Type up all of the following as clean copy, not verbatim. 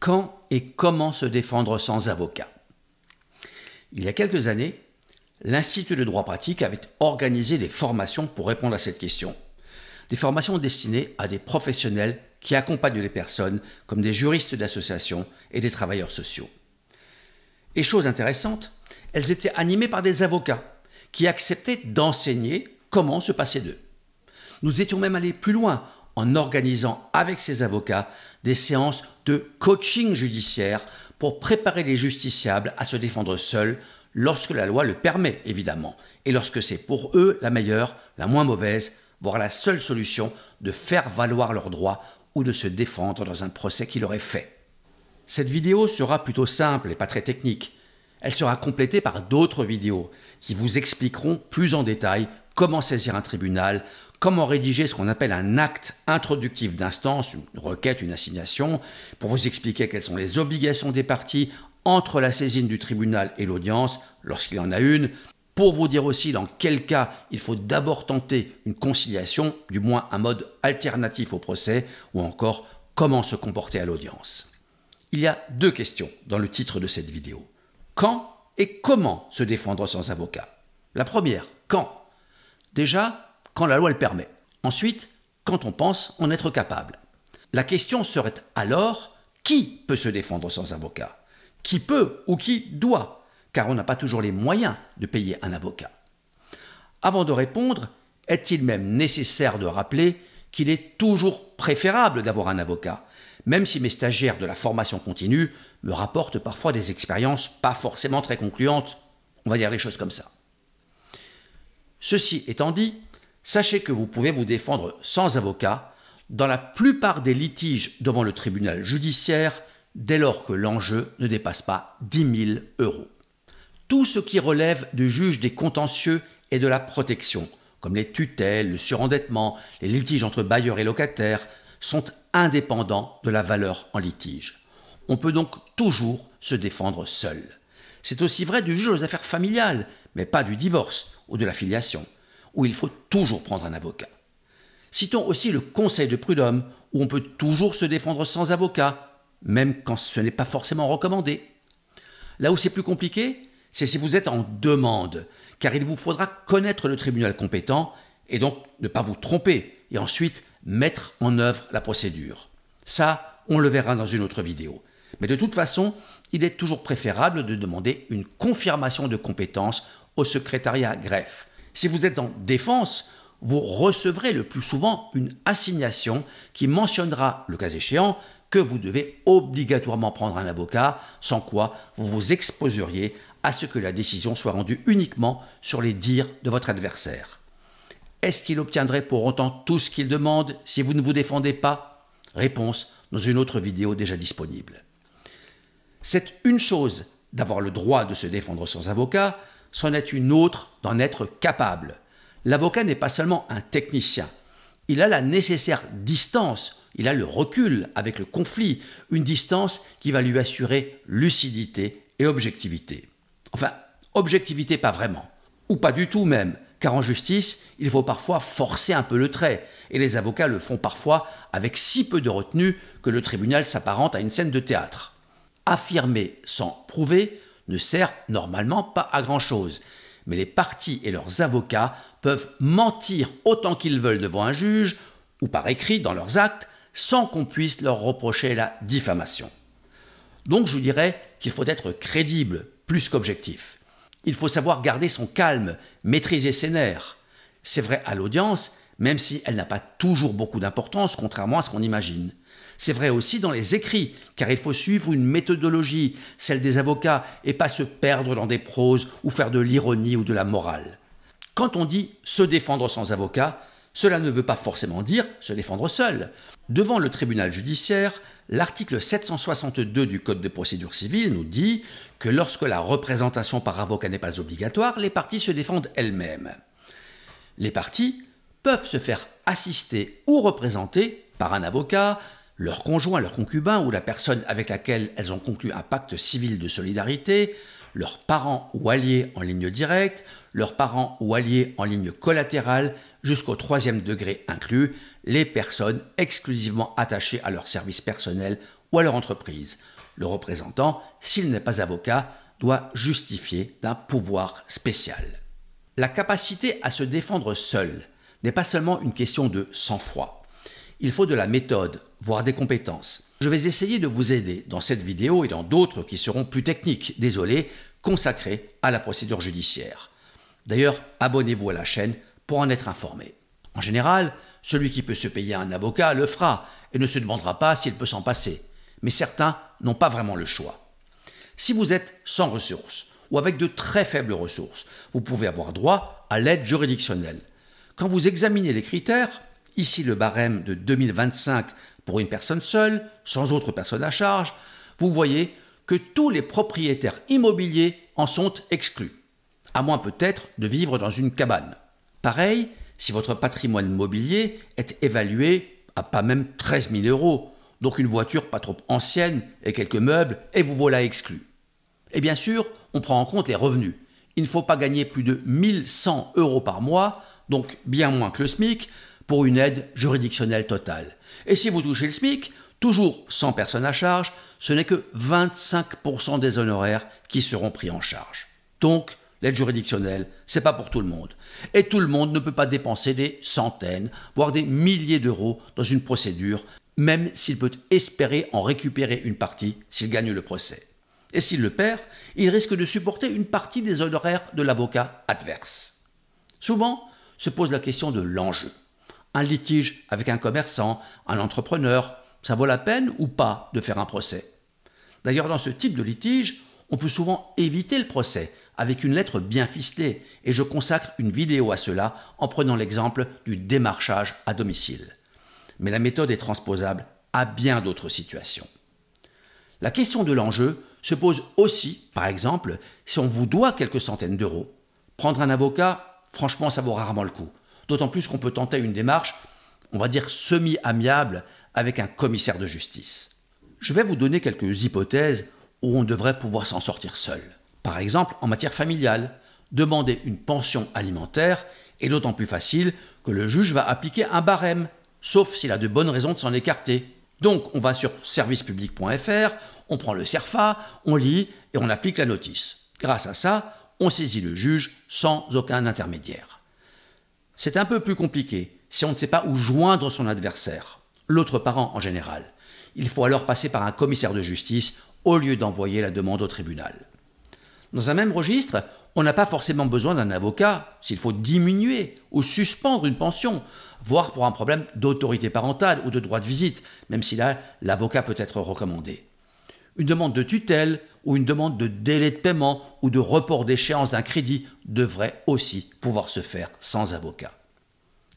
Quand et comment se défendre sans avocat? Il y a quelques années, l'Institut de droit pratique avait organisé des formations pour répondre à cette question. Des formations destinées à des professionnels qui accompagnent les personnes, comme des juristes d'association et des travailleurs sociaux. Et chose intéressante, elles étaient animées par des avocats qui acceptaient d'enseigner comment se passer d'eux. Nous étions même allés plus loin en organisant avec ces avocats des séances de coaching judiciaire pour préparer les justiciables à se défendre seuls lorsque la loi le permet, évidemment, et lorsque c'est pour eux la meilleure, la moins mauvaise, voire la seule solution de faire valoir leurs droits ou de se défendre dans un procès qui leur est fait. Cette vidéo sera plutôt simple et pas très technique. Elle sera complétée par d'autres vidéos qui vous expliqueront plus en détail comment saisir un tribunal, comment rédiger ce qu'on appelle un acte introductif d'instance, une requête, une assignation, pour vous expliquer quelles sont les obligations des parties entre la saisine du tribunal et l'audience, lorsqu'il y en a une, pour vous dire aussi dans quel cas il faut d'abord tenter une conciliation, du moins un mode alternatif au procès, ou encore comment se comporter à l'audience. Il y a deux questions dans le titre de cette vidéo. Quand et comment se défendre sans avocat? La première, quand? Déjà, quand la loi le permet. Ensuite, quand on pense en être capable. La question serait alors, qui peut se défendre sans avocat? Qui peut ou qui doit? Car on n'a pas toujours les moyens de payer un avocat. Avant de répondre, est-il même nécessaire de rappeler qu'il est toujours préférable d'avoir un avocat, même si mes stagiaires de la formation continue me rapportent parfois des expériences pas forcément très concluantes, on va dire les choses comme ça. Ceci étant dit, sachez que vous pouvez vous défendre sans avocat dans la plupart des litiges devant le tribunal judiciaire dès lors que l'enjeu ne dépasse pas 10 000 €. Tout ce qui relève du juge des contentieux et de la protection, comme les tutelles, le surendettement, les litiges entre bailleurs et locataires, sont indépendants de la valeur en litige. On peut donc toujours se défendre seul. C'est aussi vrai du juge aux affaires familiales, mais pas du divorce ou de la filiation, où il faut toujours prendre un avocat. Citons aussi le conseil de prud'homme, où on peut toujours se défendre sans avocat, même quand ce n'est pas forcément recommandé. Là où c'est plus compliqué, c'est si vous êtes en demande, car il vous faudra connaître le tribunal compétent et donc ne pas vous tromper et ensuite mettre en œuvre la procédure. Ça, on le verra dans une autre vidéo. Mais de toute façon, il est toujours préférable de demander une confirmation de compétence au secrétariat greffe. Si vous êtes en défense, vous recevrez le plus souvent une assignation qui mentionnera, le cas échéant, que vous devez obligatoirement prendre un avocat, sans quoi vous vous exposeriez à ce que la décision soit rendue uniquement sur les dires de votre adversaire. Est-ce qu'il obtiendrait pour autant tout ce qu'il demande si vous ne vous défendez pas? Réponse dans une autre vidéo déjà disponible. C'est une chose d'avoir le droit de se défendre sans avocat, c'en est une autre d'en être capable. L'avocat n'est pas seulement un technicien, il a la nécessaire distance, il a le recul avec le conflit, une distance qui va lui assurer lucidité et objectivité. Enfin, objectivité pas vraiment, ou pas du tout même, car en justice, il faut parfois forcer un peu le trait, et les avocats le font parfois avec si peu de retenue que le tribunal s'apparente à une scène de théâtre. Affirmer sans prouver ne sert normalement pas à grand-chose, mais les parties et leurs avocats peuvent mentir autant qu'ils veulent devant un juge, ou par écrit dans leurs actes, sans qu'on puisse leur reprocher la diffamation. Donc je dirais qu'il faut être crédible plus qu'objectif. Il faut savoir garder son calme, maîtriser ses nerfs. C'est vrai à l'audience, même si elle n'a pas toujours beaucoup d'importance, contrairement à ce qu'on imagine. C'est vrai aussi dans les écrits, car il faut suivre une méthodologie, celle des avocats, et pas se perdre dans des proses ou faire de l'ironie ou de la morale. Quand on dit se défendre sans avocat, cela ne veut pas forcément dire se défendre seul. Devant le tribunal judiciaire, l'article 762 du Code de procédure civile nous dit que lorsque la représentation par avocat n'est pas obligatoire, les parties se défendent elles-mêmes. Les parties peuvent se faire assister ou représenter par un avocat, leur conjoint, leur concubin ou la personne avec laquelle elles ont conclu un pacte civil de solidarité, leurs parents ou alliés en ligne directe, leurs parents ou alliés en ligne collatérale, jusqu'au 3e degré inclus, les personnes exclusivement attachées à leur service personnel ou à leur entreprise. Le représentant, s'il n'est pas avocat, doit justifier d'un pouvoir spécial. La capacité à se défendre seul n'est pas seulement une question de sang-froid. Il faut de la méthode, voire des compétences. Je vais essayer de vous aider dans cette vidéo et dans d'autres qui seront plus techniques, désolé, consacrées à la procédure judiciaire. D'ailleurs, abonnez-vous à la chaîne pour en être informé. En général, celui qui peut se payer un avocat le fera et ne se demandera pas s'il peut s'en passer. Mais certains n'ont pas vraiment le choix. Si vous êtes sans ressources ou avec de très faibles ressources, vous pouvez avoir droit à l'aide juridictionnelle. Quand vous examinez les critères, ici le barème de 2025 pour une personne seule, sans autre personne à charge, vous voyez que tous les propriétaires immobiliers en sont exclus, à moins peut-être de vivre dans une cabane. Pareil, si votre patrimoine mobilier est évalué à pas même 13 000 €, donc une voiture pas trop ancienne et quelques meubles, et vous voilà exclu. Et bien sûr, on prend en compte les revenus. Il ne faut pas gagner plus de 1 100 € par mois, donc bien moins que le SMIC, pour une aide juridictionnelle totale. Et si vous touchez le SMIC, toujours sans personne à charge, ce n'est que 25% des honoraires qui seront pris en charge. Donc, l'aide juridictionnelle, c'est pas pour tout le monde. Et tout le monde ne peut pas dépenser des centaines, voire des milliers d'euros dans une procédure, même s'il peut espérer en récupérer une partie s'il gagne le procès. Et s'il le perd, il risque de supporter une partie des honoraires de l'avocat adverse. Souvent, se pose la question de l'enjeu. Un litige avec un commerçant, un entrepreneur, ça vaut la peine ou pas de faire un procès? D'ailleurs, dans ce type de litige, on peut souvent éviter le procès avec une lettre bien ficelée, et je consacre une vidéo à cela en prenant l'exemple du démarchage à domicile. Mais la méthode est transposable à bien d'autres situations. La question de l'enjeu se pose aussi, par exemple, si on vous doit quelques centaines d'euros. Prendre un avocat, franchement, ça vaut rarement le coup. D'autant plus qu'on peut tenter une démarche, on va dire semi-amiable, avec un commissaire de justice. Je vais vous donner quelques hypothèses où on devrait pouvoir s'en sortir seul. Par exemple, en matière familiale, demander une pension alimentaire est d'autant plus facile que le juge va appliquer un barème, sauf s'il a de bonnes raisons de s'en écarter. Donc, on va sur servicepublic.fr, on prend le CERFA, on lit et on applique la notice. Grâce à ça, on saisit le juge sans aucun intermédiaire. C'est un peu plus compliqué si on ne sait pas où joindre son adversaire, l'autre parent en général. Il faut alors passer par un commissaire de justice au lieu d'envoyer la demande au tribunal. Dans un même registre, on n'a pas forcément besoin d'un avocat s'il faut diminuer ou suspendre une pension, voire pour un problème d'autorité parentale ou de droit de visite, même si là, l'avocat peut être recommandé. Une demande de tutelle ou une demande de délai de paiement ou de report d'échéance d'un crédit devrait aussi pouvoir se faire sans avocat.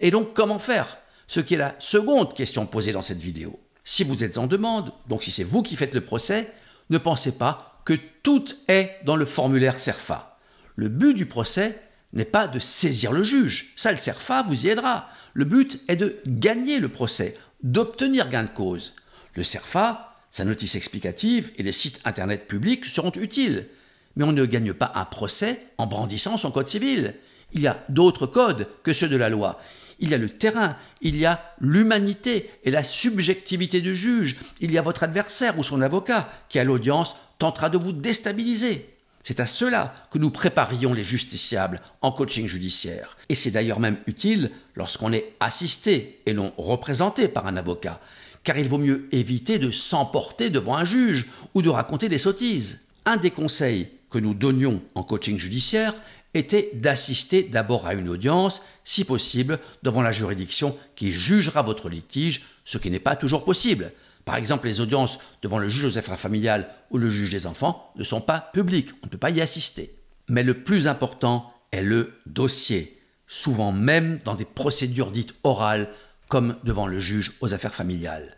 Et donc, comment faire? Ce qui est la seconde question posée dans cette vidéo. Si vous êtes en demande, donc si c'est vous qui faites le procès, ne pensez pas que tout est dans le formulaire CERFA. Le but du procès n'est pas de saisir le juge. Ça, le CERFA vous y aidera. Le but est de gagner le procès, d'obtenir gain de cause. Le CERFA, sa notice explicative et les sites internet publics seront utiles. Mais on ne gagne pas un procès en brandissant son code civil. Il y a d'autres codes que ceux de la loi. Il y a le terrain, il y a l'humanité et la subjectivité du juge. Il y a votre adversaire ou son avocat qui, à l'audience, tentera de vous déstabiliser. C'est à cela que nous préparions les justiciables en coaching judiciaire. Et c'est d'ailleurs même utile lorsqu'on est assisté et non représenté par un avocat, car il vaut mieux éviter de s'emporter devant un juge ou de raconter des sottises. Un des conseils que nous donnions en coaching judiciaire était d'assister d'abord à une audience, si possible, devant la juridiction qui jugera votre litige, ce qui n'est pas toujours possible. Par exemple, les audiences devant le juge aux affaires familiales ou le juge des enfants ne sont pas publiques, on ne peut pas y assister. Mais le plus important est le dossier, souvent même dans des procédures dites orales, comme devant le juge aux affaires familiales.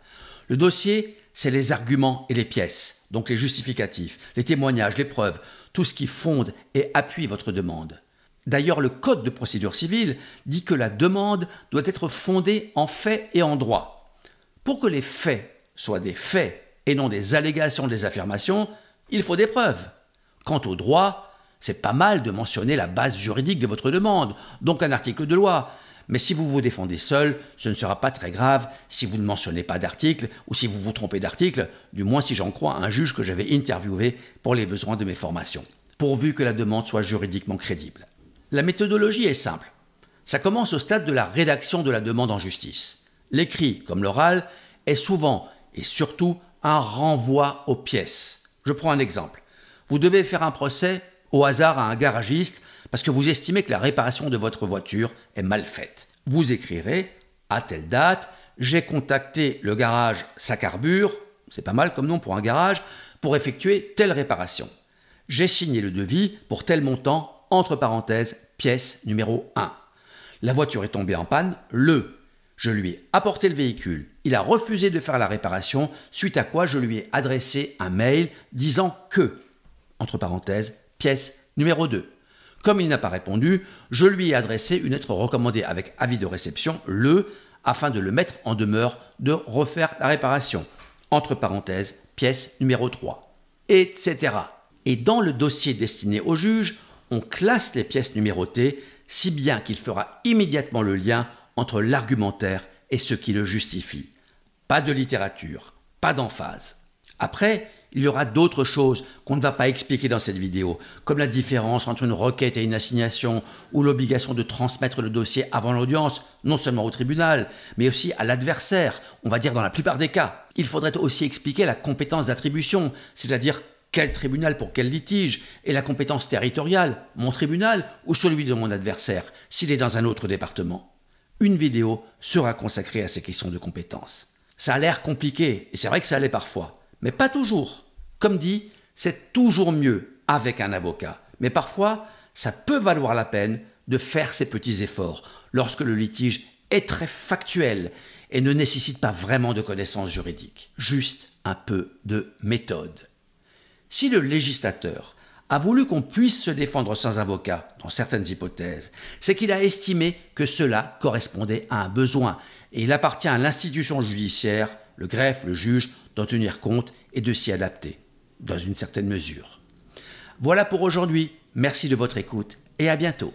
Le dossier, c'est les arguments et les pièces, donc les justificatifs, les témoignages, les preuves, tout ce qui fonde et appuie votre demande. D'ailleurs, le Code de procédure civile dit que la demande doit être fondée en faits et en droit. Pour que les faits soient des faits et non des allégations, des affirmations, il faut des preuves. Quant au droit, c'est pas mal de mentionner la base juridique de votre demande, donc un article de loi. Mais si vous vous défendez seul, ce ne sera pas très grave si vous ne mentionnez pas d'article ou si vous vous trompez d'article, du moins si j'en crois un juge que j'avais interviewé pour les besoins de mes formations, pourvu que la demande soit juridiquement crédible. La méthodologie est simple. Ça commence au stade de la rédaction de la demande en justice. L'écrit, comme l'oral, est souvent et surtout un renvoi aux pièces. Je prends un exemple. Vous devez faire un procès au hasard à un garagiste parce que vous estimez que la réparation de votre voiture est mal faite. Vous écrirez à telle date, j'ai contacté le garage Ça Carbure, c'est pas mal comme nom pour un garage, pour effectuer telle réparation. J'ai signé le devis pour tel montant, entre parenthèses, pièce numéro 1. La voiture est tombée en panne je lui ai apporté le véhicule. Il a refusé de faire la réparation, suite à quoi je lui ai adressé un mail disant que, entre parenthèses, pièce numéro 2. Comme il n'a pas répondu, je lui ai adressé une lettre recommandée avec avis de réception afin de le mettre en demeure de refaire la réparation, entre parenthèses, pièce numéro 3, etc. Et dans le dossier destiné au juge, on classe les pièces numérotées, si bien qu'il fera immédiatement le lien entre l'argumentaire et ce qui le justifie. Pas de littérature, pas d'emphase. Après, il y aura d'autres choses qu'on ne va pas expliquer dans cette vidéo, comme la différence entre une requête et une assignation, ou l'obligation de transmettre le dossier avant l'audience, non seulement au tribunal, mais aussi à l'adversaire, on va dire dans la plupart des cas. Il faudrait aussi expliquer la compétence d'attribution, c'est-à-dire quel tribunal pour quel litige, et la compétence territoriale, mon tribunal ou celui de mon adversaire, s'il est dans un autre département. Une vidéo sera consacrée à ces questions de compétences. Ça a l'air compliqué, et c'est vrai que ça l'est parfois, mais pas toujours. Comme dit, c'est toujours mieux avec un avocat, mais parfois, ça peut valoir la peine de faire ces petits efforts lorsque le litige est très factuel et ne nécessite pas vraiment de connaissances juridiques, juste un peu de méthode. Si le législateur a voulu qu'on puisse se défendre sans avocat dans certaines hypothèses, c'est qu'il a estimé que cela correspondait à un besoin et il appartient à l'institution judiciaire, le greffe, le juge, d'en tenir compte et de s'y adapter, dans une certaine mesure. Voilà pour aujourd'hui, merci de votre écoute et à bientôt.